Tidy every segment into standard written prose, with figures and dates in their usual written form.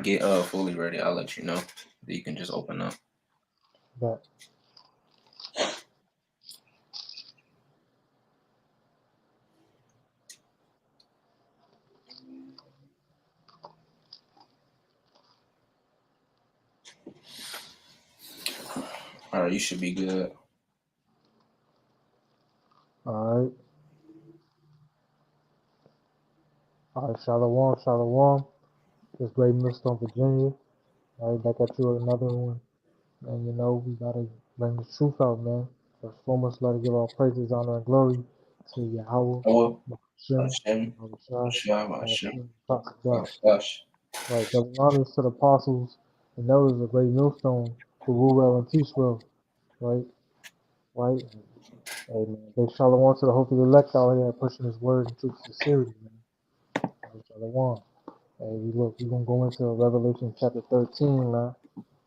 get fully ready, I'll let you know. That you can just open up. But All right, you should be good. all right, Shalom, Shalom. This Great Millstone, Virginia. All right, back at you with another one. And you know, we gotta bring the truth out, man. First and foremost, let us give all praises, honor, and glory to Yahweh, Oh, Hashem, Hashem, Yahushua, Hashem, and Hashem, the prophets of God. Gosh. Right, double honors to the apostles and elders of Great Millstone who rule well and teach well. Right, right. Amen. They shalom to the hope of the elect out here pushing his word and truth sincerity, man. Right, shalom. Hey, we're gonna go into Revelation chapter 13, man.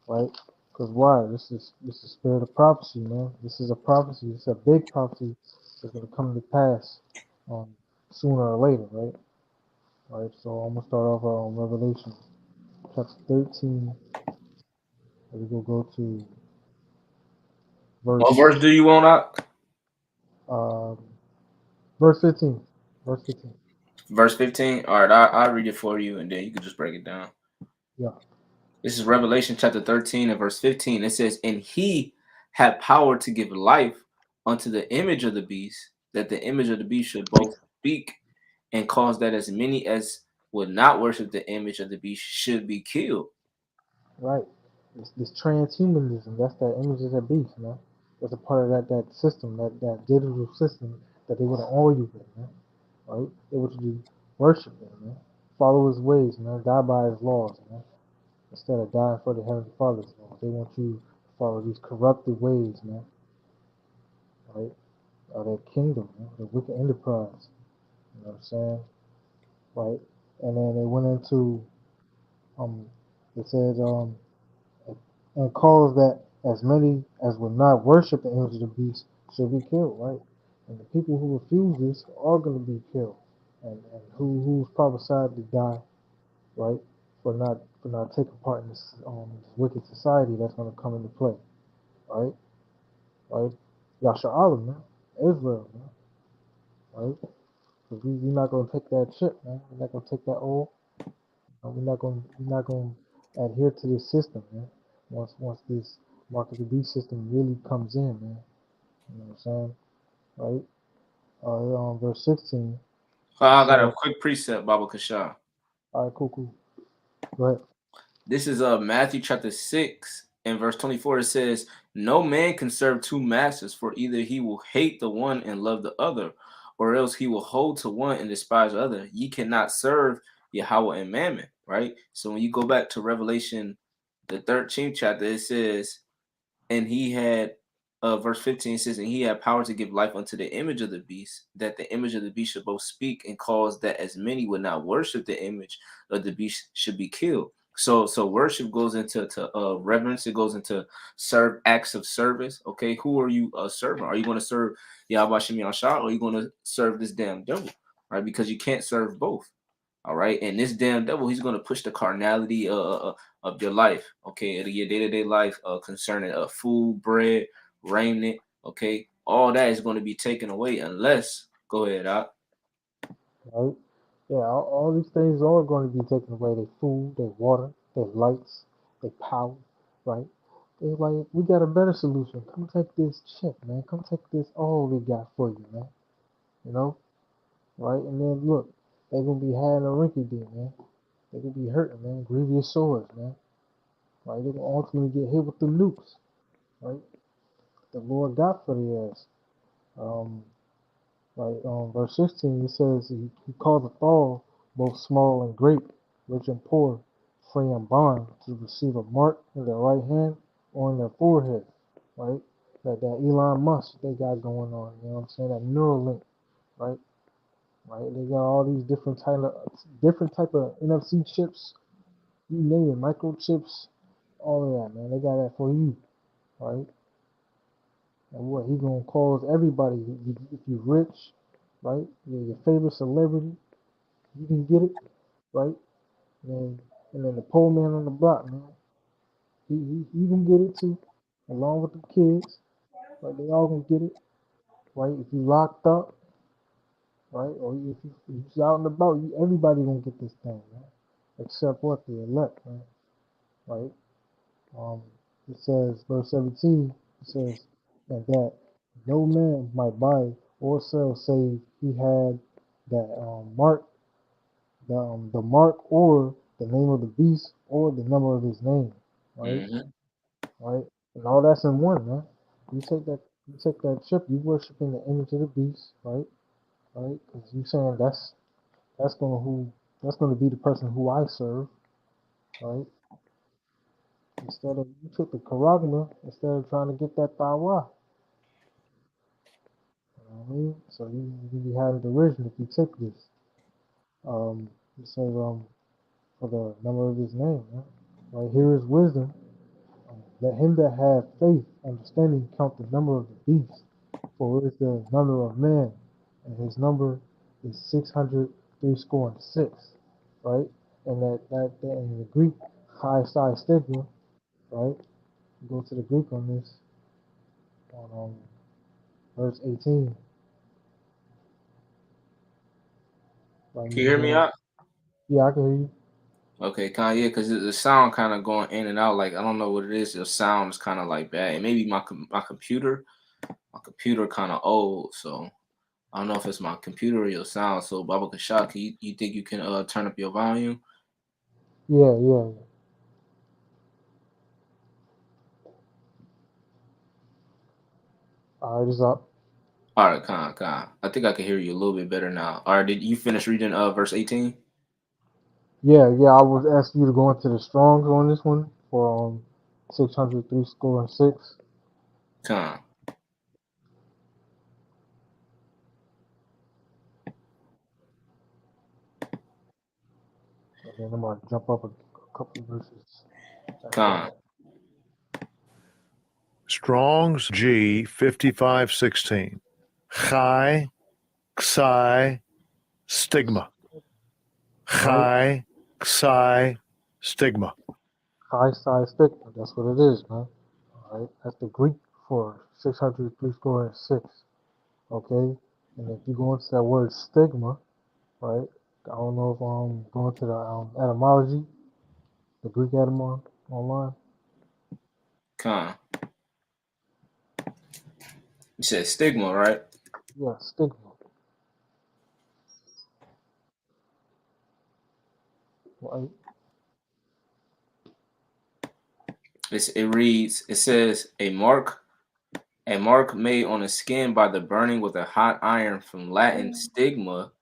Right? Because why? This is spirit of prophecy, man. This is a prophecy. It's a big prophecy that's gonna come to pass, sooner or later, right? Right. So I'm gonna start off on Revelation chapter 13. And we're gonna go to What verse verse do you want out? um verse 15. Verse 15. Verse 15. All right, I'll read it for you, and then you can just break it down. Yeah. This is Revelation chapter 13 and verse 15. It says, "And he had power to give life unto the image of the beast, that the image of the beast should both speak and cause that as many as would not worship the image of the beast should be killed." Right. This transhumanism, that's that image of the beast, man. That's a part of that system, that digital system that they want to oil you with, man. Right? They want you to worship him, man. Follow his ways, man. Die by his laws, man. Instead of dying for the Heavenly Father's laws. They want you to follow these corrupted ways, man. Right? Of their kingdom, man. The wicked enterprise. You know what I'm saying? Right? And then they went into um it says and calls that as many as will not worship the image of the beast shall be killed, right? And the people who refuse this are going to be killed, and who's prophesied to die, right, for not taking part in this wicked society that's going to come into play, right, right. Yasha'Allah, man, Israel, man, right? Because we're not going to take that shit, man. We're not going to take that oil. We're not going to adhere to this system, man. Once this mark of the beast system really comes in, man. You know what I'm saying? Right? Verse 16, it I got a says, quick precept, Baba Kasha. all right, cool, cool. Go ahead. This is Matthew chapter 6 and verse 24. It says, "No man can serve two masters, for either he will hate the one and love the other, or else he will hold to one and despise the other. Ye cannot serve Yahweh and Mammon." Right? So when you go back to Revelation, the 13th chapter, it says, and he had verse 15 says, "And he had power to give life unto the image of the beast, that the image of the beast should both speak and cause that as many would not worship the image of the beast should be killed." So worship goes into reverence. It goes into serve acts of service. Okay, who are you serving? Are you going to serve Yahweh Shem Yahshua, or are you going to serve this damn devil? Right, because you can't serve both. All right, and this damn devil, he's going to push the carnality of your life, okay, of your day-to-day life, concerning food, bread, raiment, okay, all that is going to be taken away unless, go ahead, out. Right? Yeah, all these things are going to be taken away. Their food, their water, their lights, their power, right? It's like, we got a better solution. Come take this chip, man. Come take this all we got for you, man. You know? Right? And then look, they're going to be having a rinky dink, man. They're going to be hurting, man. Grievous swords, man. Right? They're going to ultimately get hit with the nukes, right? The Lord got for the ass. Um, Right, verse 16, it says, he called the thrall, both small and great, rich and poor, free and bond, to receive a mark in their right hand or in their forehead, right? That Elon Musk they got going on, you know what I'm saying? That Neuralink, right? Right? They got all these different type of NFC chips, you name it, microchips, all of that, man. They got that for you, right? And what he gonna cause everybody, if you rich, right? You're your favorite celebrity, you can get it, right? Man, And then the poor man on the block, man, he can get it too, along with the kids. Right, they all gonna get it. Right, if you locked up, right, or if you out and about, everybody gonna get this thing, man. Except what the elect, man. Right. Um, it says, verse 17, it says, and that no man might buy or sell save he had that mark, the mark or the name of the beast or the number of his name, right? Mm-hmm. Right? And all that's in one, man. You take that chip, you worshiping the image of the beast, right? Right? Because you saying that's gonna be the person who I serve, right? Instead of you took the charagma instead of trying to get that tawa. You know what I mean? So you be having derision if you take this. It says for the number of his name, right? Right here is wisdom. Let him that have faith, understanding, count the number of the beast, for it is the number of man, and his number is 603 score and six, right? And that in the Greek, high side stigma, right? Go to the Greek on this, on verse 18. Right, Can you hear me Nehemiah. out? Yeah, I can hear you. Okay, Kanye, because the sound kind of going in and out. Like I don't know what it is. The sound is kind of like bad. And maybe my computer. My computer kind of old, so I don't know if it's my computer or your sound. So Baba Kashak, you think you can turn up your volume? Yeah, yeah. All right, it's up. All right, Khan. I think I can hear you a little bit better now. All right, did you finish reading verse 18? Yeah, yeah. I was asking you to go into the Strongs on this one for 603 score and six. Khan. And then I'm gonna jump up a couple of verses after Khan. that. Strong's G 5516. Chi, Xi, stigma. Right? Chi, Xi, stigma. High side stigma. That's what it is, man. All right. That's the Greek for 603 score and six. Okay. And if you go into that word stigma, right? I don't know if I'm going to the etymology, the Greek etymology online. Khan. You said stigma, right? Yeah, stigma. Right? It reads, it says a mark made on the skin by the burning with a hot iron, from Latin stigma.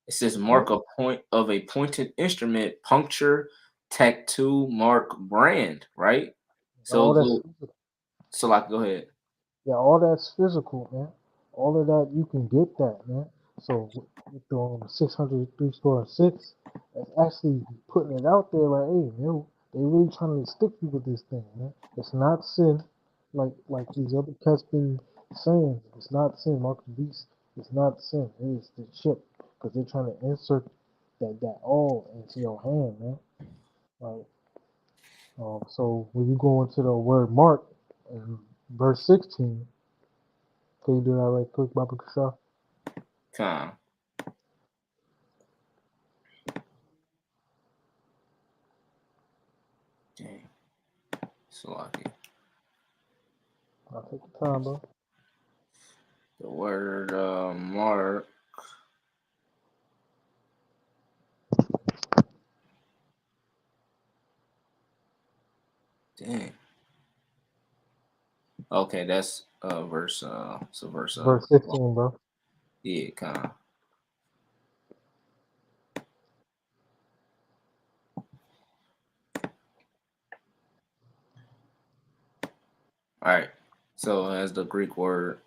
It says mark a point of a pointed instrument, puncture, tattoo, mark, brand, right? All that's So like go ahead. Yeah, all that's physical, man. All of that you can get that, man. So with the 603 score and six, that's actually putting it out there like, hey, man, they really trying to stick you with this thing, man. It's not sin, like these other cats been saying. It's not sin, Mark the Beast. It's not sin. It's the chip because they're trying to insert that all into your hand, man. Like, so when you go into the word Mark in verse 16. Can you do that right quick, Baba Kasha? Con. Dang. Salaki. I'll take the time, bro. The word mark. Dang. Okay, that's verse so verse Verse 16, bro. yeah, con. All right. So as the Greek word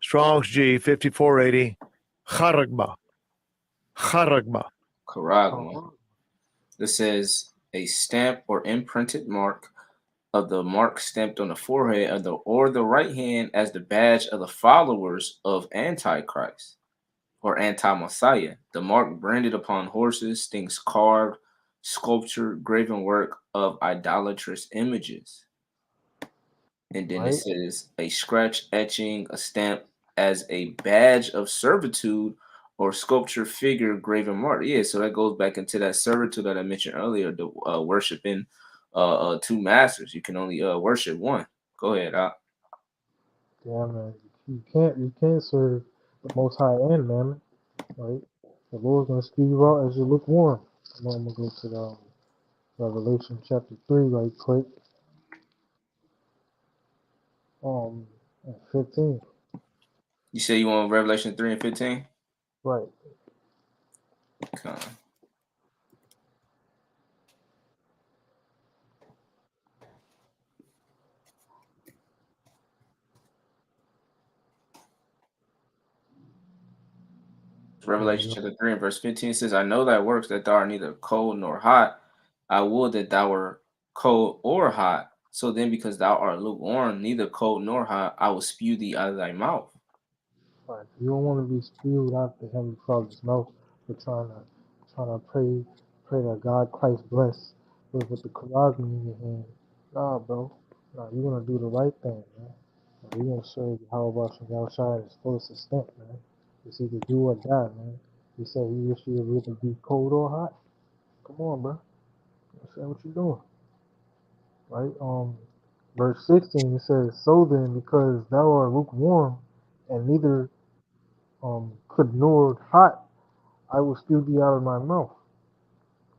Strong's G 5480. Charagma. Charagma. charagma. This says a stamp or imprinted mark of the mark stamped on the forehead of the right hand as the badge of the followers of Antichrist or anti-Messiah. The mark branded upon horses, things carved, sculpture, graven work of idolatrous images. And then it right? says a scratch, etching, a stamp as a badge of servitude or sculpture, figure, graven mark. Yeah, so that goes back into that servitude that I mentioned earlier, the worshiping two masters. You can only worship one. Go ahead. Yeah, man. You can't serve the Most High and Mammon, right? The Lord's gonna spew you out as you lukewarm. Now I'm gonna go to the Revelation chapter 3 right quick. And 15. You say you want Revelation 3 and 15? Right. Okay. Revelation And, chapter 3 and verse 15 says, I know thy works, that thou art neither cold nor hot. I would that thou were cold or hot. So then, because thou art lukewarm, neither cold nor hot, I will spew thee out of thy mouth. right. You don't want to be spewed out the Heavenly Father's mouth for trying to pray that God Christ bless with the Quran in your hand. Nah, bro. Nah, you're gonna do the right thing, man. Nah, you're gonna serve Yahweh from outside his fullest extent, man. It's either do or die, man. He said he wish you would either be cold or hot. Come on, bro. Say what you're doing, right? Verse 16 it says, "So then, because thou art lukewarm, and neither could nor hot, I will spew thee out of my mouth."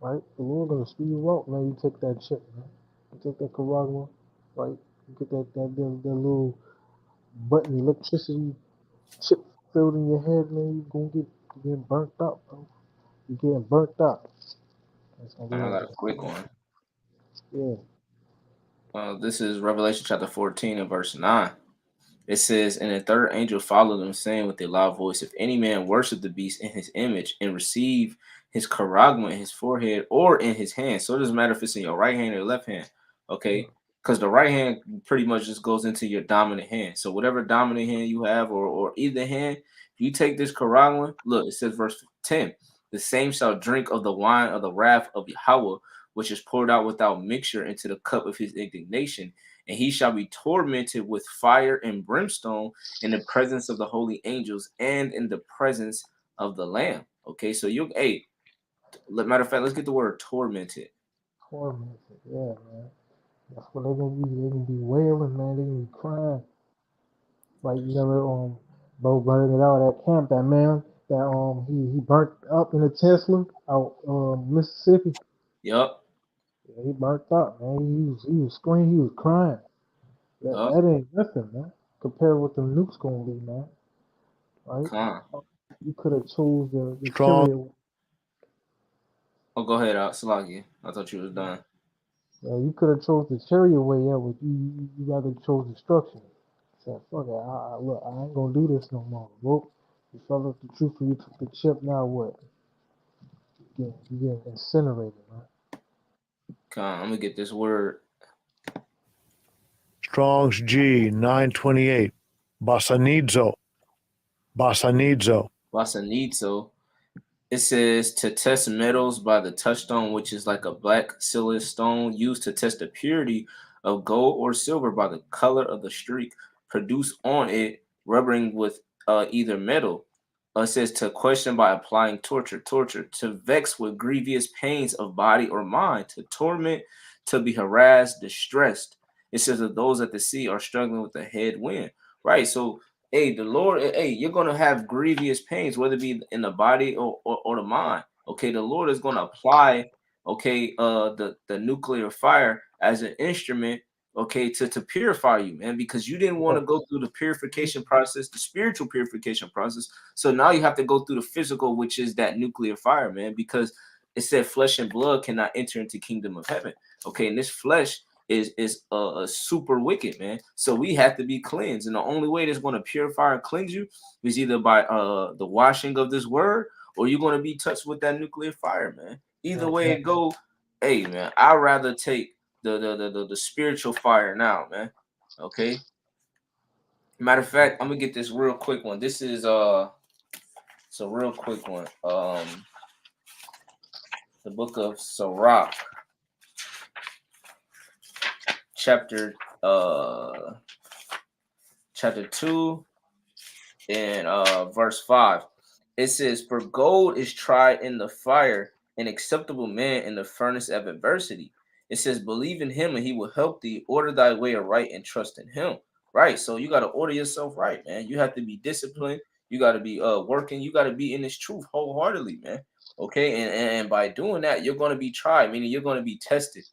Right? The Lord gonna spew you out, man. You take that chip, man. You take that Karagma, right? You get that little button electricity chip filled in your head, man. You getting burnt out, bro. You getting burnt out. That's gonna be I got like a quick one. yeah. This is Revelation chapter 14 and verse 9. It says, and the third angel followed them, saying with a loud voice, if any man worship the beast in his image and receive his charagma in his forehead or in his hand. So it doesn't matter if it's in your right hand or left hand. Okay. Because the right hand pretty much just goes into your dominant hand. So whatever dominant hand you have or either hand, if you take this charagma, look, it says verse 10, the same shall drink of the wine of the wrath of Yahweh, which is poured out without mixture into the cup of his indignation, and he shall be tormented with fire and brimstone in the presence of the holy angels and in the presence of the Lamb. Okay, so matter of fact, let's get the word tormented. Tormented, yeah, man. That's what they gonna be wailing, man. They gonna be crying. Like you never bro burning it out at camp. That man that he burnt up in a Tesla out Mississippi. Yup, Yeah, he burnt up, man. He was screaming, he was crying. That yup, that ain't nothing, man. Compared with the nukes gonna be, man. Right? con. You could have chose the Strong. chariot. Oh, go ahead, Salaki. I thought you was done. You could have chose the chariot way, yeah, but you rather chose destruction. Said, fuck it, look, I ain't gonna do this no more. Well, you fell up the truth, you took the chip. Now what? You get incinerated, man. Con, I'm gonna get this word. Strong's G 928. Basanidzo. Basanidzo. Wasanitso. It says to test metals by the touchstone, which is like a black silicious stone used to test the purity of gold or silver by the color of the streak produced on it, rubbering with either metal. It says to question by applying torture, to vex with grievous pains of body or mind, to torment, to be harassed, distressed. It says that those at the sea are struggling with the head wind. Right. So hey, the Lord, hey, you're gonna have grievous pains, whether it be in the body or the mind. Okay, the Lord is gonna apply, okay, the nuclear fire as an instrument, okay, to purify you, man, because you didn't want to go through the purification process, the spiritual purification process. So now you have to go through the physical, which is that nuclear fire, man, because it said flesh and blood cannot enter into kingdom of heaven. Okay, and this flesh is super wicked, man. So we have to be cleansed, and the only way that's going to purify and cleanse you is either by the washing of this word, or you're going to be touched with that nuclear fire, man. Either way it go, hey man, I'd rather take the spiritual fire now, man. Okay. Matter of fact, I'm gonna get this real quick one. This is it's a real quick one. the book of Sirach, chapter 2 and verse 5. It says, "For gold is tried in the fire, an acceptable man in the furnace of adversity." It says, "Believe in him and he will help thee. Order thy way aright and trust in him." Right. So you got to order yourself right, man. You have to be disciplined. You got to be working. You got to be in this truth wholeheartedly, man. Okay. And by doing that, you're going to be tried, meaning you're going to be tested.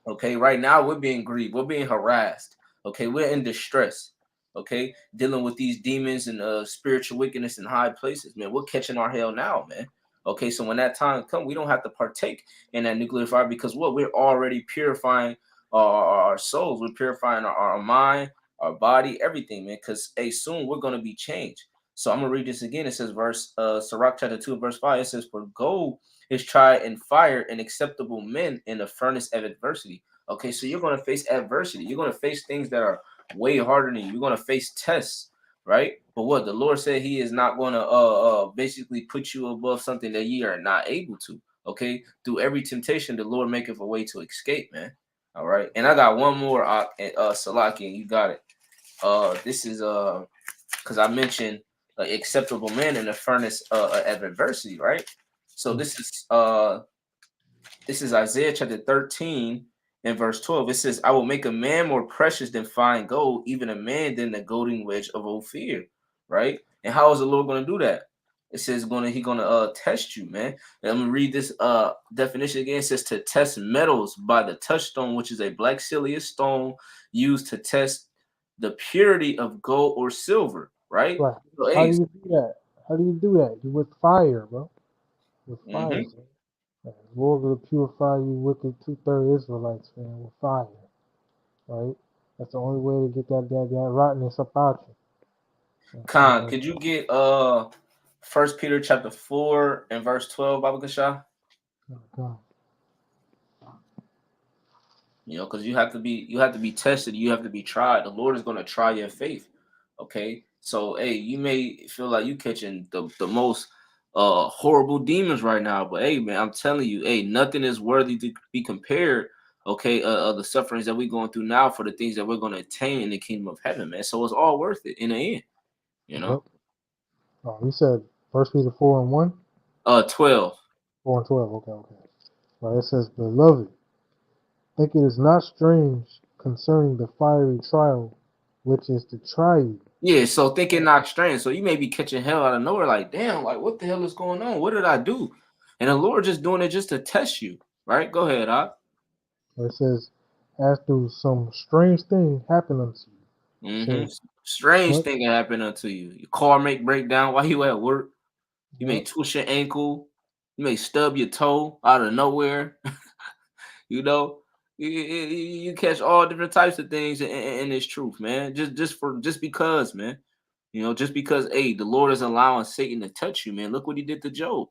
Okay. Right now, we're being grieved. We're being harassed. Okay. We're in distress. Okay, dealing with these demons and spiritual wickedness in high places, man. We're catching our hell now, man. Okay, so when that time comes, we don't have to partake in that nuclear fire because what we're already purifying our souls, we're purifying our mind, our body, everything, man. Because soon we're gonna be changed. So I'm gonna read this again. It says, Sirach chapter 2, verse 5. It says, "For gold is tried in fire, and acceptable men in the furnace of adversity." Okay, so you're gonna face adversity. You're gonna face things that are way harder than you. You're gonna face tests, right? But what the Lord said, He is not gonna basically put you above something that ye are not able to. Okay, through every temptation, the Lord maketh a way to escape, man. All right, and I got one more, Salaki, and you got it. This is because I mentioned acceptable man in the furnace of adversity, right? So this is Isaiah chapter 13. In verse 12, it says, "I will make a man more precious than fine gold, even a man than the golden wedge of Ophir." Right? And how is the Lord going to do that? It says He's gonna test you, man. And I'm gonna read this definition again. It says to test metals by the touchstone, which is a black siliceous stone used to test the purity of gold or silver. Right? Right. So, How do you do that? How do you do that? You with fire, bro. With fire. mhm. The Lord will purify you with the 2/3 Israelites, man, with fire. Right? That's the only way to get that rottenness up out you. Khan, could you get First Peter chapter 4 and verse 12, Baba Kasha? You know, because you have to be tested, you have to be tried. The Lord is going to try your faith. Okay. So you may feel like you catching the most horrible demons right now, but hey, man, I'm telling you, nothing is worthy to be compared. Okay, the sufferings that we're going through now for the things that we're going to attain in the kingdom of heaven, man. So it's all worth it in the end, you know. Oh, you said First Peter 4:1? 12. 4:12. Okay. Right. It says, "Beloved, think it is not strange concerning the fiery trial, which is to try you." Yeah, so thinking not strange. So you may be catching hell out of nowhere, like, damn, like what the hell is going on? What did I do? And the Lord just doing it just to test you, right? Go ahead, Doc. It says, "As through some strange thing happen unto you." Mm-hmm. Says, Strange what? thing can happen unto you. Your car may break down while you at work. You may Yep. twist your ankle. You may stub your toe out of nowhere. You know, you catch all different types of things in this truth, man. Just because, man. You know, just because, the Lord is allowing Satan to touch you, man. Look what he did to Job.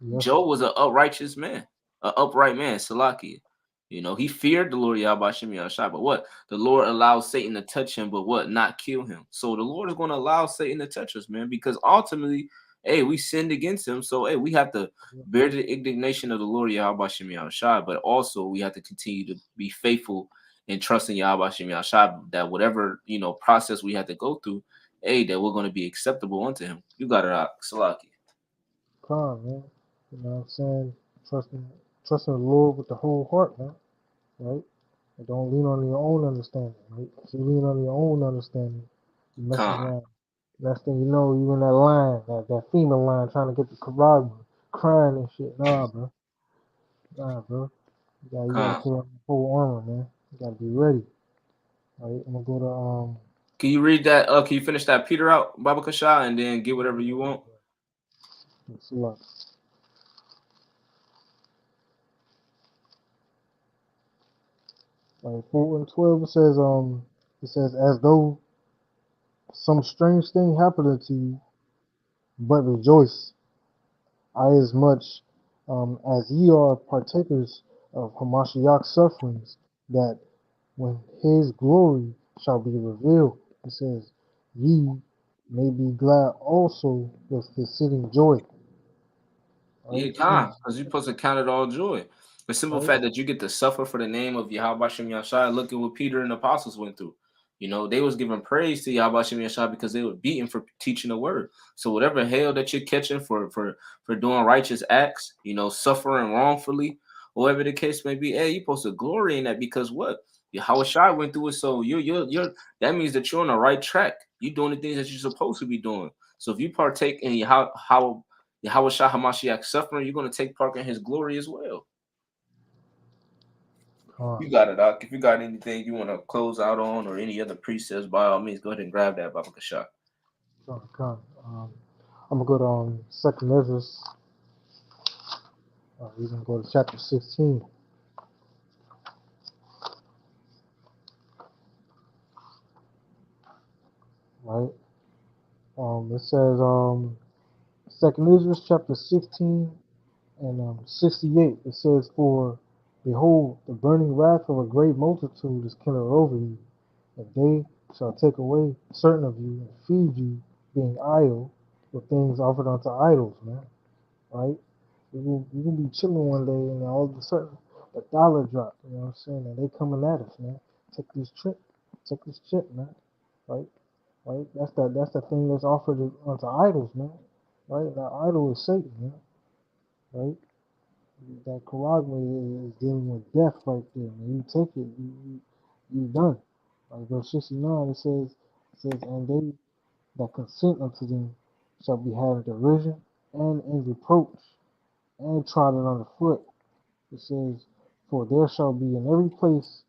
Yes, Job was an uprighteous man, an upright man, Salaki. You know, he feared the Lord Yahweh Shem Yahshai, but what? The Lord allowed Satan to touch him, but what? Not kill him. So the Lord is going to allow Satan to touch us, man, because ultimately, we sinned against him. So, we have to bear the indignation of the Lord Yahweh Shem Yahshai, but also we have to continue to be faithful and trust in Yahweh Shem Yahshai that whatever, process we have to go through, that we're going to be acceptable unto him. You got it, Salaki. calm, man. You know what I'm saying? Trusting the Lord with the whole heart, man. Right? And don't lean on your own understanding, right? If you lean on your own understanding, you mess Con. around. Next thing you know, you in that line, that female line, trying to get the Karagma, crying and shit. Nah, bro. Nah, bro. You gotta Con. put on the full armor, man. You gotta be ready. All right, I'm gonna go to Can you read that? Can you finish that Peter out, Baba Kasha, and then get whatever you want? let's see what. Like 4:12, it says, "As though some strange thing happened to you, but rejoice, I as much as ye are partakers of Hamashiach's sufferings, that when his glory shall be revealed," it says, "ye may be glad also with exceeding joy." Yeah, right? time, because you're supposed to count it all joy. The simple Right? fact that you get to suffer for the name of Yahweh Shem Yashai, look at what Peter and the apostles went through. You know, they was giving praise to Yahweh Shem Yashai because they were beaten for teaching the word. So whatever hell that you're catching for doing righteous acts, you know, suffering wrongfully, whatever the case may be, hey, you're supposed to glory in that because what? Yahweh Shai went through it, so you're that means that you're on the right track. You're doing the things that you're supposed to be doing. So if you partake in how Yahweh Shah Hamashiach suffering, you're going to take part in his glory as well. Con, You got it, Doc. If you got anything you want to close out on or any other precepts, by all means, go ahead and grab that, Baba Kasha. con. I'm gonna go to Second Ezra. We're gonna go to chapter 16, right? It says Second Ezra chapter 16 and 68. It says, "For behold, the burning wrath of a great multitude is kindled over you, and they shall take away certain of you and feed you, being idle with things offered unto idols," man. Right? You can be chilling one day and all of a sudden the dollar drop. You know what I'm saying? And they coming at us, man. Take this trip, take this chip, man. Right? Right? That's the thing that's offered unto idols, man. Right? The idol is Satan, man. Right? That Karagma is dealing with death right there. Man. You take it, you done. Like verse 69, it says, and they that consent unto them shall be had in derision and in reproach and trodden under foot. It says, for there shall be in every place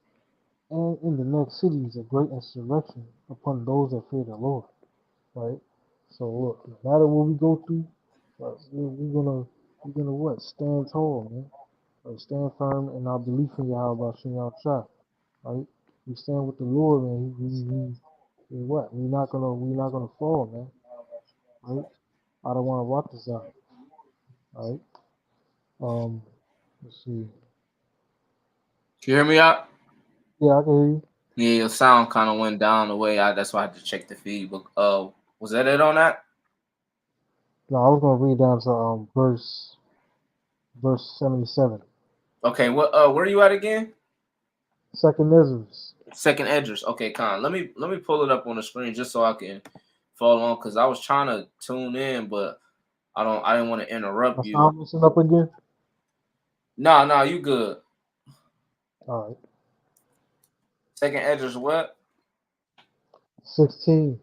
and in the next cities a great insurrection upon those that fear the Lord. Right? So look, no matter what we go through, we're gonna what? Stand tall, man. Like stand firm in our belief in Yahweh Shem Shah. Right? We stand with the Lord, man. What? We're not gonna fall, man. Right? I don't want to rock this out. Right? Um, let's see. Can you hear me out? Yeah, I can hear you. Yeah, your sound kind of went down the way. That's why I had to check the feed. But was that it on that? No, I was gonna read down to verse 77. Okay, what where are you at again? Second Ezra. Second Edgers. Okay, Con. Let me pull it up on the screen just so I can follow on because I was trying to tune in, but I didn't want to My interrupt you. sound messing up again. No, you good. All right. Second Edgers what? 16.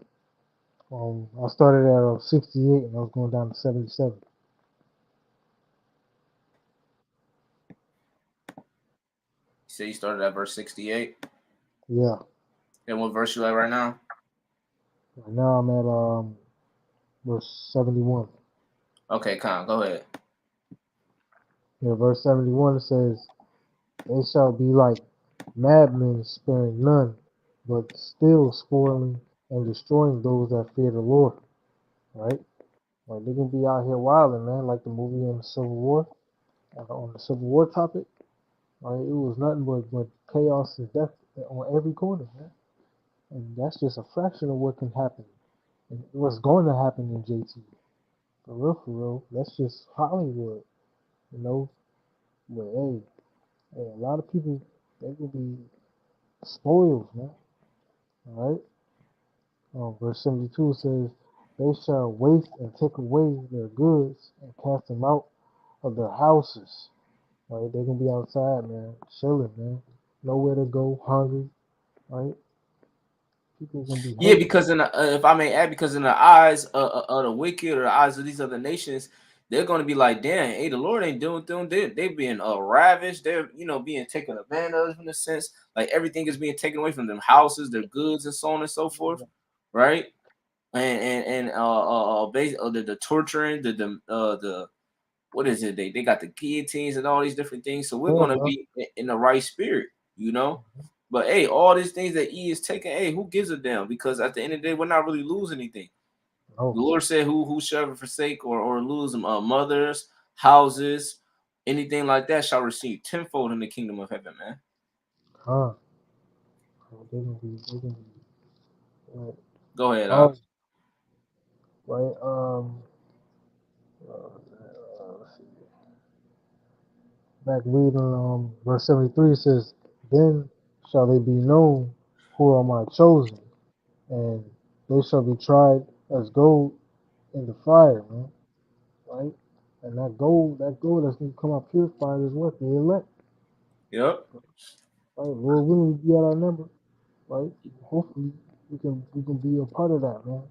I started at 68 and I was going down to 77. You say you started at verse 68. Yeah. And what verse you at right now? Right now I'm at verse 71. Okay, Con, go ahead. Yeah, verse 71 it says, they shall be like madmen, sparing none, but still spoiling and destroying those that fear the Lord. Right? Like they're gonna be out here wilding, man, like the movie on the Civil War. On the Civil War topic, right? It was nothing but chaos and death on every corner, man. And that's just a fraction of what can happen and what's going to happen in JT. For real, for real. That's just Hollywood, you know. But hey, a lot of people they will be spoiled, man. All right. Verse 72 says, "They shall waste and take away their goods and cast them out of their houses." Right? They're gonna be outside, man, chilling, man. Nowhere to go, hungry, right? People are gonna be Yeah, hungry. because if I may add, because in the eyes of the wicked or the eyes of these other nations, they're going to be like, damn, hey, the Lord ain't doing them. They being ravished. They're being taken advantage of in a sense. Like everything is being taken away from them houses, their goods, and so on and so forth, right? The torturing, the what is it? They got the guillotines and all these different things. So we're Yeah, gonna bro. be in the right spirit, you know. But hey, all these things that E is taking, hey, who gives a damn? Because at the end of the day, we're not really losing anything. The No. Lord said, "Who shall ever forsake or lose them, mothers, houses, anything like that, shall receive tenfold in the kingdom of heaven." Man, Huh. They're gonna be right. go ahead. Oh, right. Let's see. back reading verse 73, it says, "Then shall they be known who are my chosen, and they shall be tried as gold in the fire," man. Right? And that gold that's gonna come out purified is what? The elect. Yep. Right? Lord willing, we get our number, right? Hopefully we can be a part of that, man.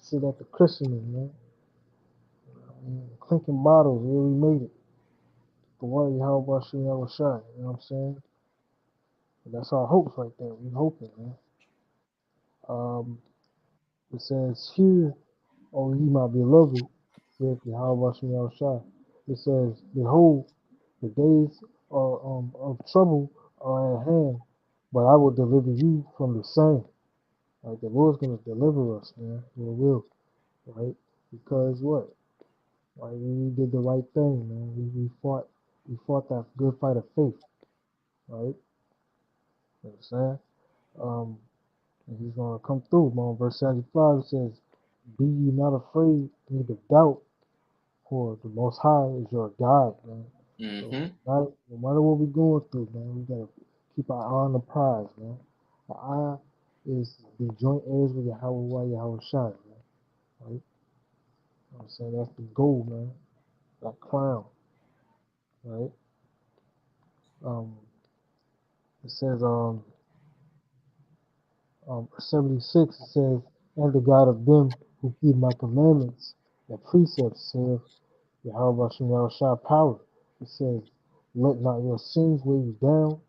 Sit at the christening, man. I mean, clinking bottles, yeah, we made it. But what, how about you never shine? You know what I'm saying? And that's our hopes right there. We hoping, man. Um, it says here, "O ye my beloved," with Yahweh Shem Yahushua. It says, "Behold, the days of trouble are at hand, but I will deliver you from the same." Like the Lord's gonna deliver us, man. He will, right? Because what? Like we did the right thing, man. We fought that good fight of faith, right? You know what I'm saying? And he's gonna come through, man. Verse 75 says, "Be ye not afraid, neither doubt, for the Most High is your guide, man." So Mm-hmm. no matter what we're going through, man, we gotta keep our eye on the prize, man. Our eye is the joint heirs with Yahweh Shai, man. Right? You know what I'm saying? That's the goal, man. That crown, right? Um, it says 76, it says, "And the God of them who keep my commandments and precepts," saith Yahweh Shai power. It says, "Let not your sins weigh you down,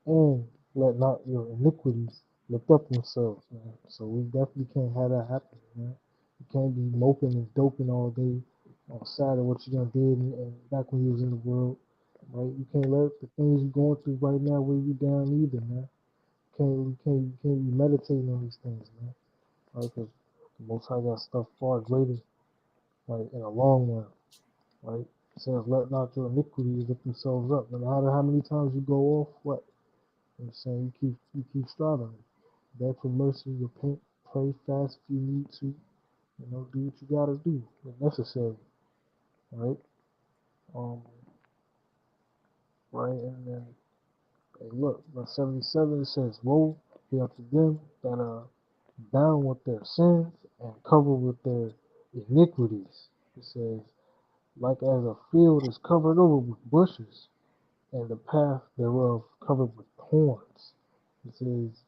and let not your iniquities lift up themselves," man. So we definitely can't have that happen, man. You can't be moping and doping all day on sad of what you done did and back when you was in the world, right? You can't let the things you're going through right now weigh you down either, man. You can't be meditating on these things, man. Right? Because the Most High got stuff far greater, right, in the long run, right? It says, "Let not your iniquities lift themselves up." No matter how many times you go off, what? You know what I'm saying? You keep striving. Beg for mercy, repent, pray, fast if you need to. You know, do what you gotta do if necessary. Right? Um, right, and then hey, look, verse 77 it says, "Woe be unto them that are bound with their sins and covered with their iniquities." It says, "Like as a field is covered over with bushes, and the path thereof covered with thorns." It says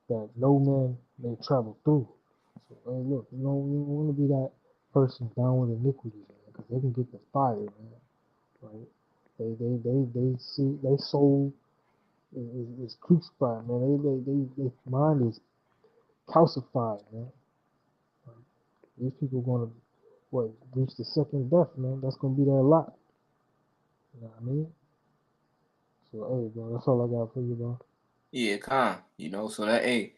that no man may travel through. So, hey, look, you don't want to be that person down with iniquity, man, because they can get the fire, man. Right? They soul is crucified, man. Their mind is calcified, man. Right? These people gonna what reach the second death, man. That's gonna be their lot. You know what I mean? So, hey, bro, that's all I got for you, bro. Yeah, so that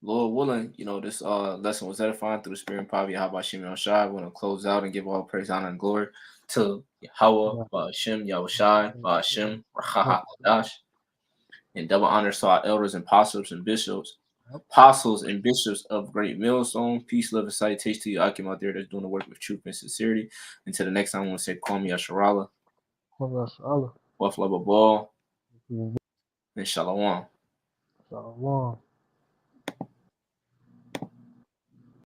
Lord willing, this lesson was edifying through the spirit and power of Yahweh Shem Shai. We want to close out and give all praise, honor, and glory to Yahweh, Shem, Yahushai, Shem, Rahaha, Dash, and double honors to our elders and apostles and bishops of Great Millstone. Peace, love, and salutation to you, Akim, out there that's doing the work with truth and sincerity. Until the next time, I want to say, call me Yasharala, Buffalo Ball, and Shalom. Shalom.